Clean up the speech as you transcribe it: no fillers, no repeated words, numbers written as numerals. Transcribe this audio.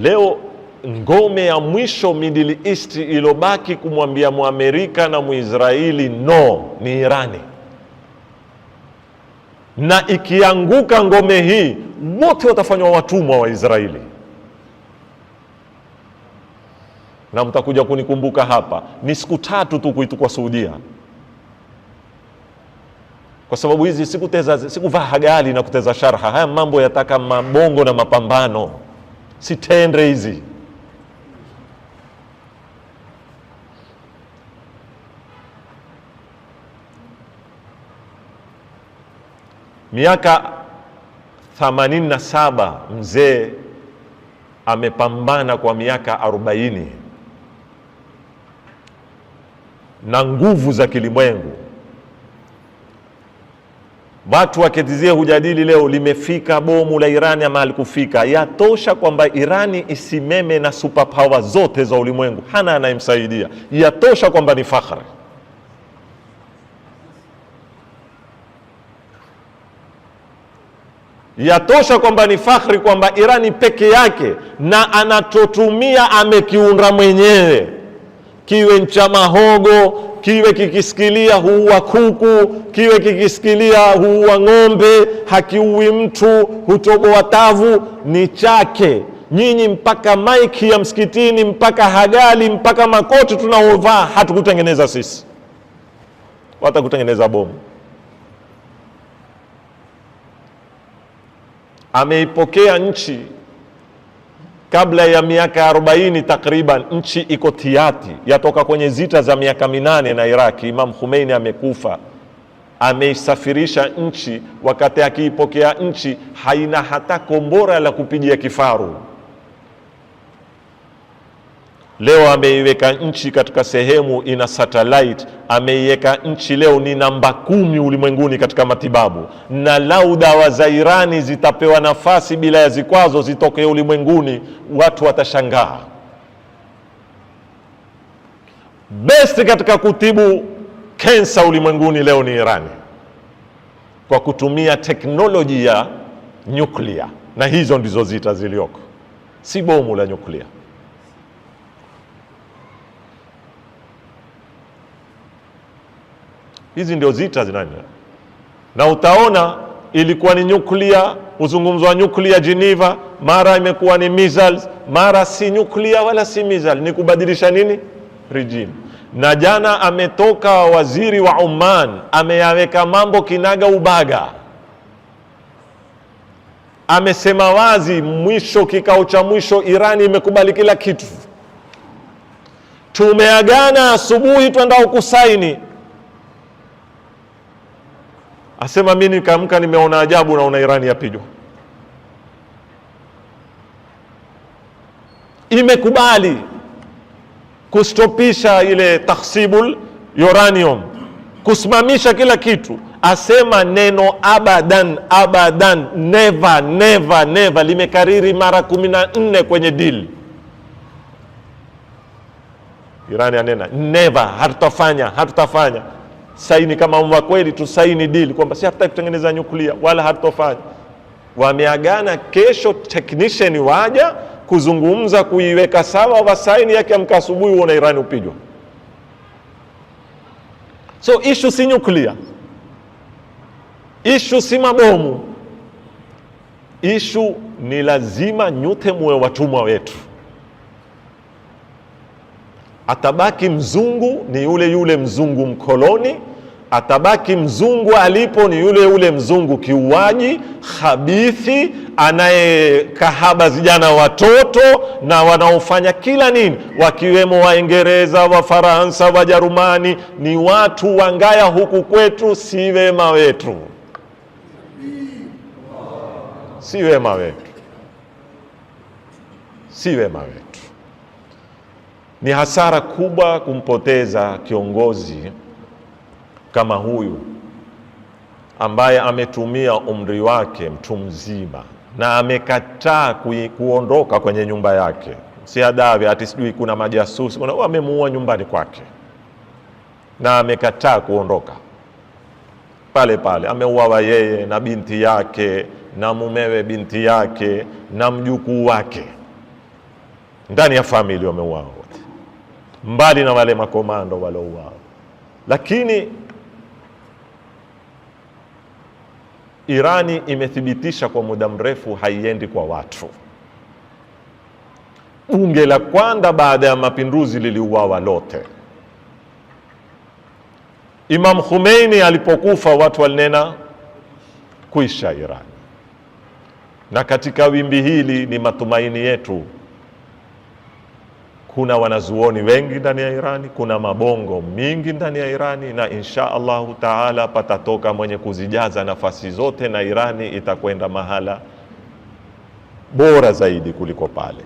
Leo ngome ya mwisho Middle East ilobaki kumwambia Muamerika na Muisraeli no ni Irani. Na ikianguka ngome hii, wote watafanywa watumwa wa Israeli. Na mtakuja kunikumbuka hapa, ni siku 3 tu kuitukwa Saudia. Kwa sababu hizi sikuvaa hagali na kuteza sharha. Haya mambo yataka mabongo na mapambano, si tendre hizi. Miaka 87 mzee amepambana kwa miaka 40 na nguvu za kilimwengu. Watu waketizie hujadili leo limefika bomu la Irani ama halikufika. Yatosha kwamba Irani isimeme na superpower zote za ulimwengu, hana anayemsaidia. Yatosha kwamba ni fakhari. Yatosha kwamba ni fakhri kwamba Irani peke yake na anatotumia amekiunda mwenyewe. Kiwe ncha mahogo, kiwe kikisikilia huua kuku, kiwe kikisikilia huua ng'ombe, hakiui mtu, hutoboa tavu, ni chake. Nyinyi mpaka maiki ya msikitini, mpaka hagali, mpaka makoti tunaovaa hatukutengeneza sisi. Watakutengeneza bomu. Ameipokea nchi kabla ya miaka 40 takriban. Nchi iko tiati, yatoka kwenye zita za miaka 8 na Iraki. Imam Khomeini amekufa, ameisafirisha nchi. Wakati akiipokea nchi haina hata kombora la kupigia kifaru. Leo ameiweka nchi katika sehemu ina satellite. Ameiweka nchi leo ni namba 10 ulimwenguni katika matibabu. Na lau dawa za Irani zitapewa nafasi bila ya zikwazo zitoke ulimwenguni, watu watashangaa. Best katika kutibu kansa ulimwenguni leo ni Irani, kwa kutumia teknolojia ya nyuklia. Na hizo ndizo zita zilioko, si bomu la nyuklia. Hizi ndio zita zinani. Na utaona ilikuwa ni nyuklia, uzungumzo nyuklia Geneva, mara imekuwa ni missiles, mara si nyuklia wala si missile, ni kubadilisha nini? Regime. Na jana ametoka waziri wa Oman, ameyaweka mambo kinaga ubaga. Amesema wazi mwisho, kikao cha mwisho, Irani imekubali kila kitu. Tumeagana asubuhi twenda kusaini. Asema mimi nikaamka nimeona ajabu, naona Irani yapigwa. Imekubali kustopisha ile takhsibul uranium, kusimamisha kila kitu. Asema neno abadan, abadan, never, never, never limekariri mara 14 kwenye deal. Irani anena never, hatutafanya. Saini kama mwa kweli tusaini deal kwamba si hatutaki kutengeneza nyuklia wala hatutofanya. Wameagana kesho technician waja kuzungumza kuiweka sawa, wasaini yake amka asubuhi uone Irani upigwa. So issue si nyuklia, issue si mabomu, issue ni lazima nyote muwe watumwa wetu. Atabaki mzungu ni yule mzungu mkoloni, atabaki mzungu alipo ni yule mzungu kiuaji, khabithi, anayekahaba vijana watoto na wanaofanya kila nini, wakiwemo Waingereza, Wafaransa, Wajerumani. Ni watu wangaya huku kwetu, si wema wetu, si wema wetu, si wema wetu. Ni hasara kubwa kumpoteza kiongozi kama huyu ambaye ametumia umri wake mtu mzima na amekataa kuondoka kwenye nyumba yake. Si adawi ati sijui kuna majasusi wamemuua nyumbani kwake, na amekataa kuondoka pale pale. Ameuawa yeye na binti yake na mumewe binti yake na mjukuu wake. ndani ya familia wameuawa wote, mbali na wale makomando walouawa. Lakini Irani imethibitisha kwa muda mrefu haiendi kwa watu. Bunge la kwanza baada ya mapinduzi liliuawa lote. Imam Khomeini alipokufa watu walinena kuisha Irani. Na katika wimbi hili ni matumaini yetu, kuna wanazuoni wengi ndani ya Irani, kuna mabongo mingi ndani ya Irani, na insha Allahu taala patatoka mwenye kuzijaza nafasi zote, na Irani itakwenda mahala bora zaidi kuliko pale.